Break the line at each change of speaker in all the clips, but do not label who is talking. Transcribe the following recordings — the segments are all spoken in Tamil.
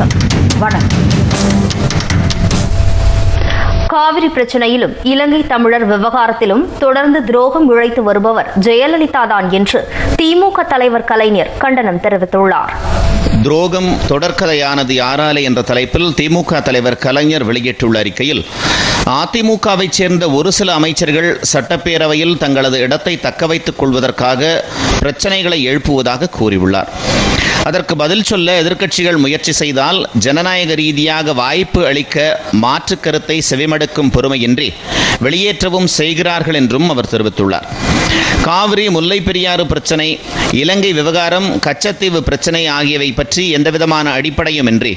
வணக்கம். காவிரி பிரச்சனையிலும் இலங்கை தமிழர் விவகாரத்திலும் தொடர்ந்து துரோகம் இழைத்து வருபவர் ஜெயலலிதா தான் என்று திமுக தலைவர் கலைஞர் கண்டனம் தெரிவித்துள்ளார்.
துரோகம் தொடர்கதையானது யாராலே என்ற தலைப்பில் திமுக தலைவர் கலைஞர் வெளியிட்டுள்ள அறிக்கையில், அதிமுகவைச் சேர்ந்த ஒரு சில அமைச்சர்கள் சட்டப்பேரவையில் தங்களது இடத்தை தக்கவைத்துக் கொள்வதற்காக பிரச்சனைகளை எழுப்புவதாக கூறியுள்ளார். அதற்கு பதில் சொல்ல எதிர்க்கட்சிகள் முயற்சி செய்தால் ஜனநாயக ரீதியாக வாய்ப்பு அளிக்க மாற்று கருத்தை செவிமடுக்கும் பொறுமையின்றி வெளியேற்றவும் செய்கிறார்கள் என்றும் அவர் தெரிவித்துள்ளார். காவிரி, முல்லை பெரியாறு பிரச்சனை, இலங்கை விவகாரம், கச்சத்தீவு பிரச்சனை ஆகியவை பற்றி எந்தவிதமான அடிப்படையும் இன்றி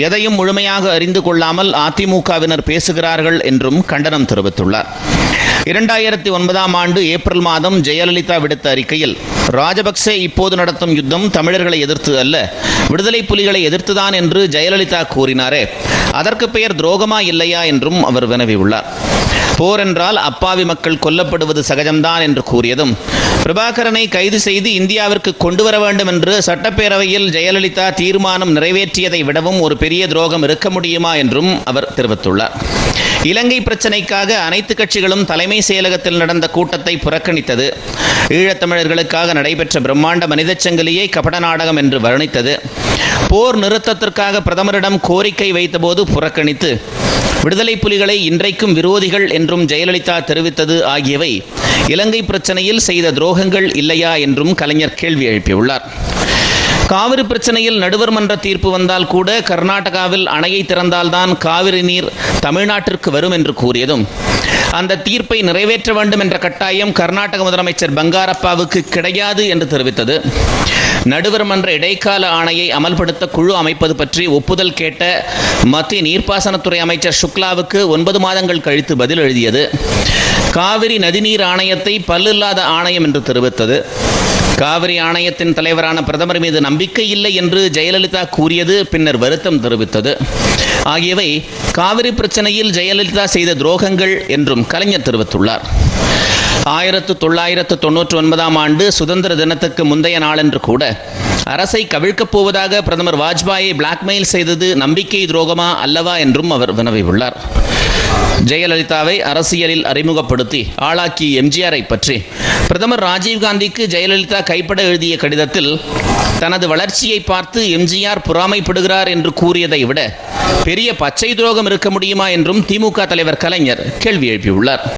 எதையும் முழுமையாக அறிந்து கொள்ளாமல் அதிமுகவினர் பேசுகிறார்கள் என்றும் கண்டனம் தெரிவித்துள்ளார். 2009 ஆண்டு ஏப்ரல் மாதம் ஜெயலலிதா விடுத்த அறிக்கையில், ராஜபக்சே இப்போது நடத்தும் யுத்தம் தமிழர்களை எதிர்த்து அல்ல, விடுதலை புலிகளை எதிர்த்துதான் என்று ஜெயலலிதா கூறினாரே, அதற்கு பெயர் துரோகமா இல்லையா என்றும் அவர் வினவியுள்ளார். போர் என்றால் அப்பாவி மக்கள் கொல்லப்படுவது சகஜம்தான் என்று கூறியதும், பிரபாகரனை கைது செய்து இந்தியாவிற்கு கொண்டு வர வேண்டும் என்று சட்டப்பேரவையில் ஜெயலலிதா தீர்மானம் நிறைவேற்றியதை விடவும் ஒரு பெரிய துரோகம் இருக்க முடியுமா என்றும் அவர் தெரிவித்துள்ளார். இலங்கை பிரச்சினைக்காக அனைத்து கட்சிகளும் தலைமை செயலகத்தில் நடந்த கூட்டத்தை புறக்கணித்தது, ஈழத்தமிழர்களுக்காக நடைபெற்ற பிரம்மாண்ட மனிதச் சங்கிலியை கபட நாடகம் என்று வர்ணித்தது, போர் நிறுத்தத்திற்காக பிரதமரிடம் கோரிக்கை வைத்தபோது புறக்கணித்து விடுதலை புலிகளை இன்றைக்கும் விரோதிகள் என்றும் ஜெயலலிதா தெரிவித்தது ஆகியவை இலங்கை பிரச்சனையில் செய்த துரோகங்கள் இல்லையா என்றும் கலைஞர் கேள்வி எழுப்பியுள்ளார். காவிரி பிரச்சனையில் நடுவர் மன்ற தீர்ப்பு வந்தால் கூட கர்நாடகாவில் அணையை திறந்தால்தான் காவிரி நீர் தமிழ்நாட்டிற்கு வரும் என்று கூறியதும், அந்த தீர்ப்பை நிறைவேற்ற வேண்டும் என்ற கட்டாயம் கர்நாடக முதலமைச்சர் பங்காரப்பாவுக்கு கிடையாது என்று தெரிவித்தது, நடுவர் மன்ற இடைக்கால ஆணையை அமல்படுத்த குழு அமைப்பது பற்றி ஒப்புதல் கேட்ட மத்திய நீர்ப்பாசனத்துறை அமைச்சர் சுக்லாவுக்கு 9 மாதங்கள் கழித்து பதில் எழுதியது, காவிரி நதிநீர் ஆணையத்தை பல்லில்லாத ஆணையம் என்று தெரிவித்தது, காவிரி ஆணையத்தின் தலைவரான பிரதமர் மீது நம்பிக்கை இல்லை என்று ஜெயலலிதா கூறியது, பின்னர் வருத்தம் தெரிவித்தது ஆகியவை காவிரி பிரச்சனையில் ஜெயலலிதா செய்த துரோகங்கள் என்றும் கலைஞர் தெரிவித்துள்ளார். 1999 ஆண்டு சுதந்திர தினத்துக்கு முந்தைய நாளன்று கூட அரசை கவிழ்க்கப் போவதாக பிரதமர் வாஜ்பாயை பிளாக்மெயில் செய்தது நம்பிக்கை துரோகமா அல்லவா என்றும் அவர் வினவியுள்ளார். ஜெயலலிதாவை அரசியலில் அறிமுகப்படுத்தி ஆளாக்கிய எம்ஜிஆரை பற்றி பிரதமர் ராஜீவ்காந்திக்கு ஜெயலலிதா கைப்பட எழுதிய கடிதத்தில் தனது வளர்ச்சியை பார்த்து எம்ஜிஆர் பொறாமைப்படுகிறார் என்று கூறியதை விட பெரிய பச்சை துரோகம் இருக்க முடியுமா என்றும் திமுக தலைவர் கலைஞர் கேள்வி எழுப்பியுள்ளார்.